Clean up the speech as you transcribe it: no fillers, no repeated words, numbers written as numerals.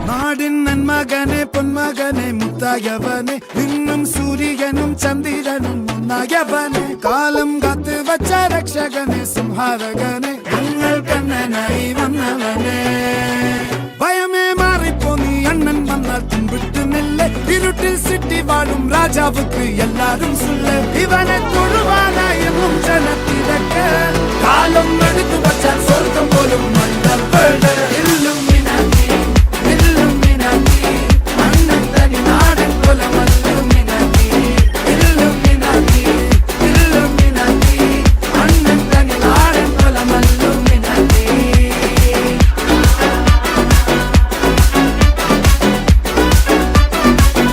നാടിൻ നന്മകനെ പൊന്മകനെ മുത്തായവനെ നിന്നും സൂര്യനും ചന്ദ്രനും ഒന്നായവനെ കാലം കാത്ത് വച്ച രക്ഷകനെ സംഹാരകനെ ഞങ്ങൾ കണ്ണനായി വന്നവനെ ഭയമേ മാറിപ്പോ നീ അണ്ണൻ വന്നാൽ തുമ്പിട്ട് നെല്ല് ഇരുട്ടിൽ സിറ്റി വാഴും രാജാവുക്ക് എല്ലാരും സുല്ല് ഇവനെ തൊഴുവാനായെന്നും ജനത്തിരക്ക് കാലം എടുത്തു വച്ചാൽ സ്വർഗം പോലും മണ്ണ എല്ലും